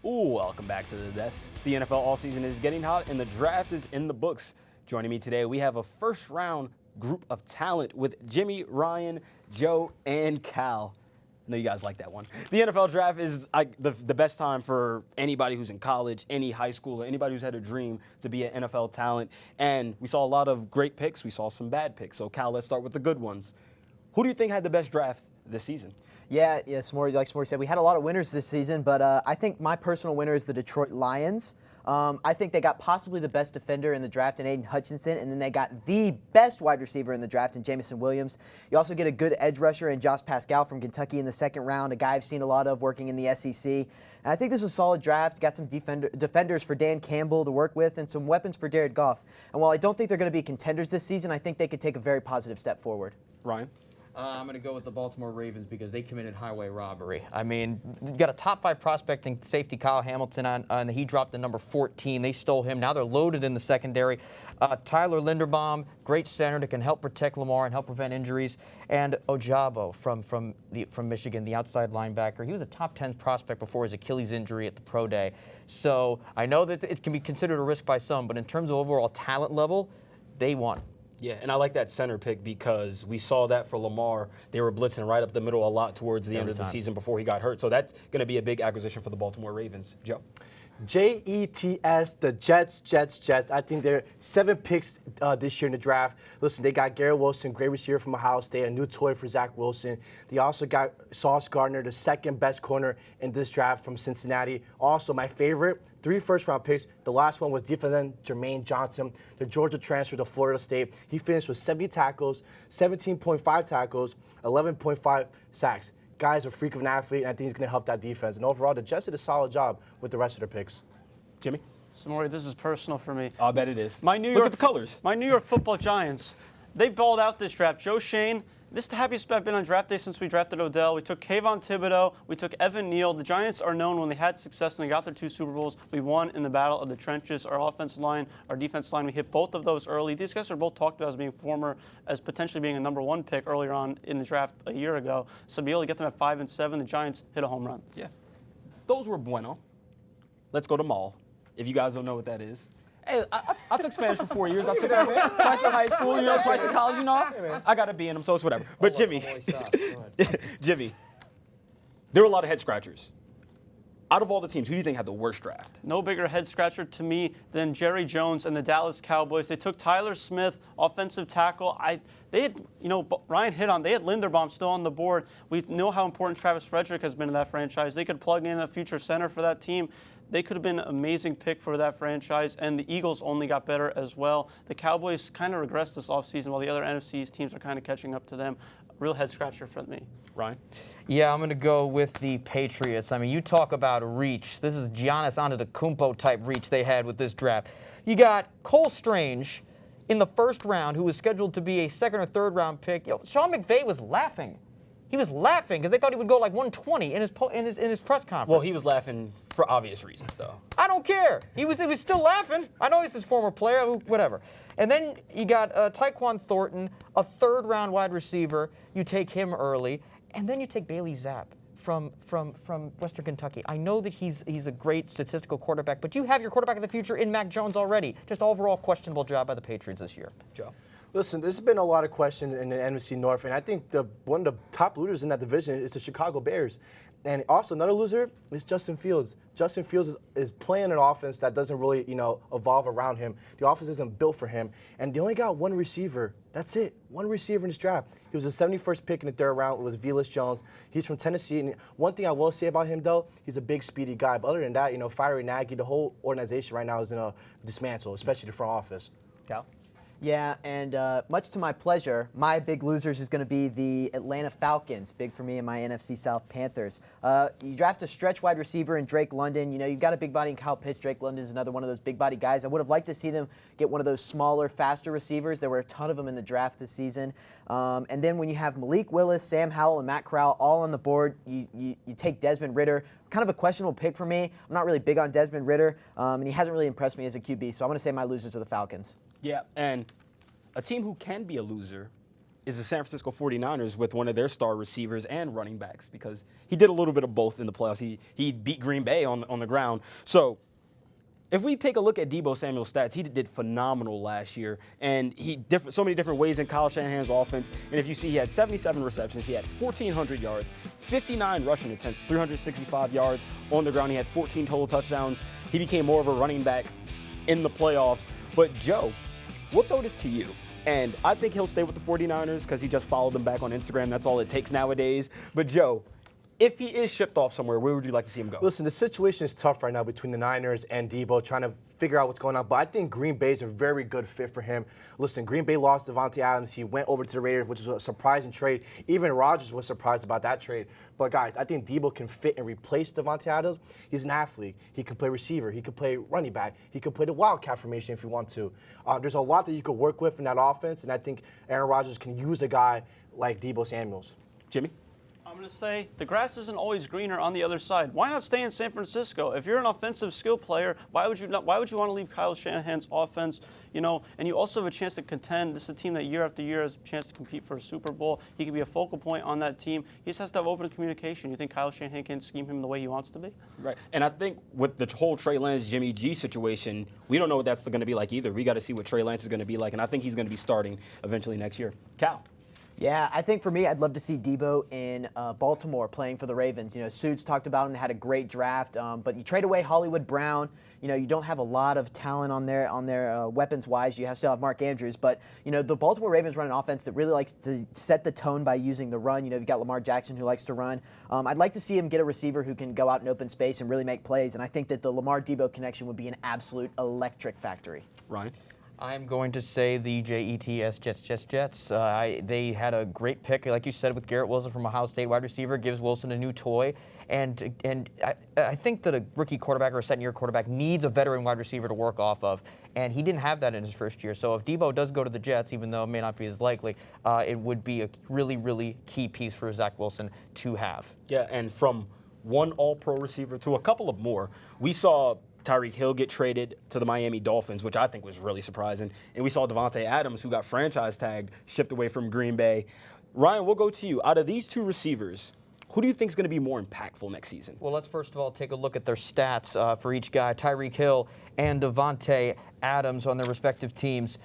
Welcome back to the desk. The NFL all season is getting hot and the draft is in the books. Joining me today, we have a first round group of talent with Jimmy, Ryan, Joe, and Cal. I know you guys like that one. The NFL draft is the best time for anybody who's in college, any high school, or anybody who's had a dream to be an NFL talent. And we saw a lot of great picks. We saw some bad picks. So Cal, let's start with the good ones. Who do you think had the best draft this season? Yeah, Smorey, like Smorey said, we had a lot of winners this season, but I think my personal winner is the Detroit Lions. I think they got possibly the best defender in the draft in Aiden Hutchinson, and then they got the best wide receiver in the draft in Jamison Williams. You also get a good edge rusher in Josh Pascal from Kentucky in the second round, a guy I've seen a lot of working in the SEC. And I think this is a solid draft. Got some defenders for Dan Campbell to work with and some weapons for Jared Goff. And while I don't think they're going to be contenders this season, I think they could take a very positive step forward. Ryan? I'm going to go with the Baltimore Ravens because they committed highway robbery. I mean, you got a top 5 prospect in safety, Kyle Hamilton, and he dropped to number 14. They stole him. Now they're loaded in the secondary. Tyler Linderbaum, great center that can help protect Lamar and help prevent injuries. And Ojabo from Michigan, the outside linebacker. He was a top 10 prospect before his Achilles injury at the Pro Day. So I know that it can be considered a risk by some, but in terms of overall talent level, they won. Yeah, and I like that center pick because we saw that for Lamar. They were blitzing right up the middle a lot towards the end of the season before he got hurt. So that's going to be a big acquisition for the Baltimore Ravens. Joe? Jets, the Jets. I think they're 7 picks this year in the draft. Listen, they got Garrett Wilson, great receiver from Ohio State, a new toy for Zach Wilson. They also got Sauce Gardner, the second best corner in this draft from Cincinnati. Also, my favorite, 3 first-round picks. The last one was defensive end Jermaine Johnson, the Georgia transfer to Florida State. He finished with 70 tackles, 17.5 tackles, 11.5 sacks. Guy's a freak of an athlete, and I think he's going to help that defense. And overall, the Jets did a solid job with the rest of their picks. Jimmy? Samori, this is personal for me. I bet it is. Look at the colors. My New York Football Giants, they balled out this draft. Joe Shane, this is the happiest I've been on draft day since we drafted Odell. We took Kayvon Thibodeau. We took Evan Neal. The Giants are known when they had success and they got their 2 Super Bowls. We won in the battle of the trenches. Our offensive line, our defense line, we hit both of those early. These guys are both talked about as potentially being a number 1 pick earlier on in the draft a year ago. So to be able to get them at 5 and 7, the Giants hit a home run. Yeah. Those were bueno. Let's go to Mall. If you guys don't know what that is. Hey, I took Spanish for 4 years. I took it twice in high school, twice in college, I got a B in them, so it's whatever. But Jimmy, Jimmy, there were a lot of head scratchers. Out of all the teams, who do you think had the worst draft? No bigger head scratcher to me than Jerry Jones and the Dallas Cowboys. They took Tyler Smith, offensive tackle. They had, Ryan hit on, they had Linderbaum still on the board. We know how important Travis Frederick has been in that franchise. They could plug in a future center for that team. They could have been an amazing pick for that franchise, and the Eagles only got better as well. The Cowboys kind of regressed this offseason while the other NFC's teams are kind of catching up to them. Real head scratcher for me. Ryan? Yeah, I'm going to go with the Patriots. I mean, you talk about reach. This is Giannis Antetokounmpo type reach they had with this draft. You got Cole Strange in the first round, who was scheduled to be a 2nd or 3rd round pick. Sean McVay was laughing. He was laughing because they thought he would go like 120 in his press conference. Well, he was laughing for obvious reasons, though. I don't care. He was still laughing. I know he's his former player, whatever. And then you got Tyquan Thornton, a 3rd-round wide receiver. You take him early, and then you take Bailey Zapp from Western Kentucky. I know that he's a great statistical quarterback, but you have your quarterback of the future in Mac Jones already. Just overall questionable job by the Patriots this year. Joe? Listen, there's been a lot of questions in the NFC North, and I think one of the top losers in that division is the Chicago Bears. And also another loser is Justin Fields. Justin Fields is playing an offense that doesn't really, evolve around him. The offense isn't built for him. And they only got 1 receiver. That's it. 1 receiver in this draft. He was the 71st pick in the 3rd round. It was Velus Jones. He's from Tennessee. And one thing I will say about him, though, he's a big, speedy guy. But other than that, Fiery Nagy, the whole organization right now is in a dismantle, especially the front office. Cal? Yeah, and much to my pleasure, my big losers is going to be the Atlanta Falcons, big for me and my NFC South Panthers. You draft a stretch wide receiver in Drake London. You've got a big body in Kyle Pitts. Drake London is another one of those big body guys. I would have liked to see them get one of those smaller, faster receivers. There were a ton of them in the draft this season. And then when you have Malik Willis, Sam Howell, and Matt Corral all on the board, you take Desmond Ridder. Kind of a questionable pick for me. I'm not really big on Desmond Ridder, and he hasn't really impressed me as a QB. So I'm going to say my losers are the Falcons. Yeah, and a team who can be a loser is the San Francisco 49ers with one of their star receivers and running backs, because he did a little bit of both in the playoffs. He beat Green Bay on the ground. So if we take a look at Deebo Samuel's stats, he did phenomenal last year, and so many different ways in Kyle Shanahan's offense. And if you see, he had 77 receptions, he had 1,400 yards, 59 rushing attempts, 365 yards on the ground. He had 14 total touchdowns. He became more of a running back in the playoffs. But Joe, we'll throw this to you. And I think he'll stay with the 49ers because he just followed them back on Instagram. That's all it takes nowadays. But Joe, if he is shipped off somewhere, where would you like to see him go? Listen, the situation is tough right now between the Niners and Deebo, trying to figure out what's going on. But I think Green Bay is a very good fit for him. Listen, Green Bay lost Davante Adams. He went over to the Raiders, which is a surprising trade. Even Rodgers was surprised about that trade. But, guys, I think Deebo can fit and replace Davante Adams. He's an athlete. He can play receiver. He can play running back. He can play the wildcat formation if you want to. There's a lot that you could work with in that offense, and I think Aaron Rodgers can use a guy like Deebo Samuels. Jimmy? I'm going to say the grass isn't always greener on the other side. Why not stay in San Francisco? If you're an offensive skill player, why would you want to leave Kyle Shanahan's offense? And you also have a chance to contend. This is a team that year after year has a chance to compete for a Super Bowl. He could be a focal point on that team. He just has to have open communication. You think Kyle Shanahan can scheme him the way he wants to be? Right. And I think with the whole Trey Lance, Jimmy G situation, we don't know what that's going to be like either. We got to see what Trey Lance is going to be like, and I think he's going to be starting eventually next year. Cal? Yeah, I think for me, I'd love to see Deebo in Baltimore playing for the Ravens. Suits talked about him. They had a great draft, but you trade away Hollywood Brown. You don't have a lot of talent on their weapons-wise. You still have Mark Andrews, but the Baltimore Ravens run an offense that really likes to set the tone by using the run. You've got Lamar Jackson who likes to run. I'd like to see him get a receiver who can go out in open space and really make plays, and I think that the Lamar-Deebo connection would be an absolute electric factory. Ryan? I'm going to say the Jets. They had a great pick, like you said, with Garrett Wilson from Ohio State, wide receiver, gives Wilson a new toy. And I think that a rookie quarterback or a second-year quarterback needs a veteran wide receiver to work off of, and he didn't have that in his first year. So if Deebo does go to the Jets, even though it may not be as likely, it would be a really, really key piece for Zach Wilson to have. Yeah, and from one all-pro receiver to a couple of more, we saw Tyreek Hill get traded to the Miami Dolphins, which I think was really surprising. And we saw Davante Adams, who got franchise tagged, shipped away from Green Bay. Ryan, we'll go to you. Out of these two receivers, who do you think is going to be more impactful next season? Well, let's first of all take a look at their stats for each guy, Tyreek Hill and Davante Adams on their respective teams.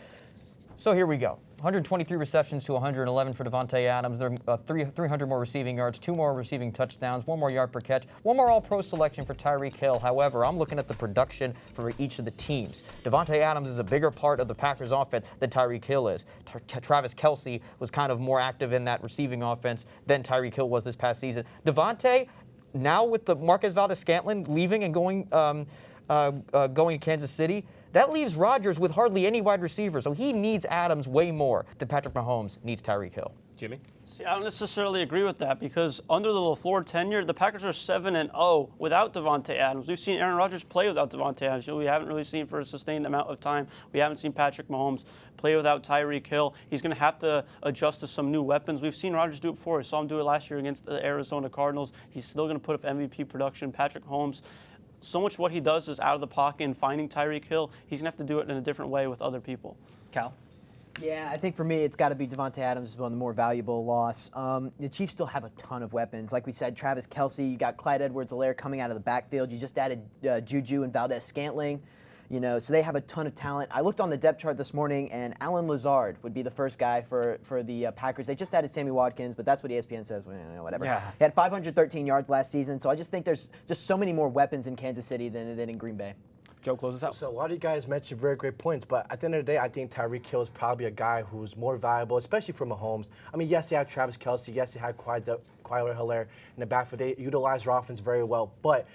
So here we go. 123 receptions to 111 for Davante Adams. There are 300 more receiving yards, 2 more receiving touchdowns, 1 more yard per catch, 1 more All-Pro selection for Tyreek Hill. However, I'm looking at the production for each of the teams. Davante Adams is a bigger part of the Packers' offense than Tyreek Hill is. Travis Kelce was kind of more active in that receiving offense than Tyreek Hill was this past season. Davante, now with the Marquez Valdes-Scantling leaving and going to Kansas City, that leaves Rodgers with hardly any wide receiver, so he needs Adams way more than Patrick Mahomes needs Tyreek Hill. Jimmy? See, I don't necessarily agree with that because under the LaFleur tenure, the Packers are 7-0 without Davante Adams. We've seen Aaron Rodgers play without Davante Adams. We haven't really seen for a sustained amount of time. We haven't seen Patrick Mahomes play without Tyreek Hill. He's going to have to adjust to some new weapons. We've seen Rodgers do it before. We saw him do it last year against the Arizona Cardinals. He's still going to put up MVP production. Patrick Mahomes, so much what he does is out of the pocket and finding Tyreek Hill. He's going to have to do it in a different way with other people. Cal? Yeah, I think for me, it's got to be Davante Adams as well, the more valuable loss. The Chiefs still have a ton of weapons. Like we said, Travis Kelce, you got Clyde Edwards-Helaire coming out of the backfield. You just added Juju and Valdez-Scantling. So they have a ton of talent. I looked on the depth chart this morning, and Alan Lazard would be the first guy for the Packers. They just added Sammy Watkins, but that's what ESPN says. Whatever. Yeah. He had 513 yards last season, so I just think there's just so many more weapons in Kansas City than in Green Bay. Joe, close us out. So a lot of you guys mentioned very great points, but at the end of the day, I think Tyreek Hill is probably a guy who's more valuable, especially for Mahomes. I mean, yes, he had Travis Kelce. Yes, he had Clyde Edwards-Helaire in the backfield. They utilized their offense very well, but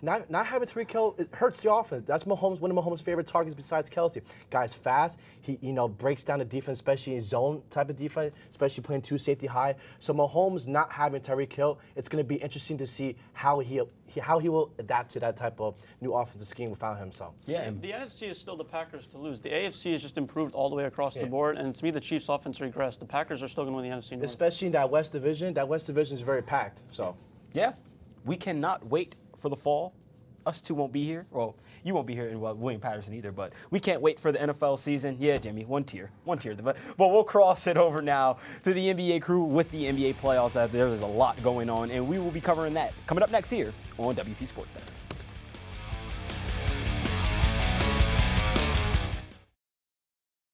not having Tyreek Hill, it hurts the offense. That's one of Mahomes' favorite targets besides Kelce. Guy's fast. He breaks down the defense, especially in zone type of defense, especially playing 2 safety high. So Mahomes not having Tyreek Hill, it's going to be interesting to see how he will adapt to that type of new offensive scheme without him. So yeah, the NFC is still the Packers to lose. The AFC has just improved all the way across the board, and to me, the Chiefs' offense regressed. The Packers are still going to win the NFC North. Especially in that West Division. That West Division is very packed. So yeah, we cannot wait for the fall us two won't be here. Well, you won't be here, and well, William Patterson either. But we can't wait for the NFL season. Yeah, Jimmy, one tier. But we'll cross it over now to the NBA crew with the NBA playoffs out there. There's a lot going on, and we will be covering that coming up next here on WP Sports Desk.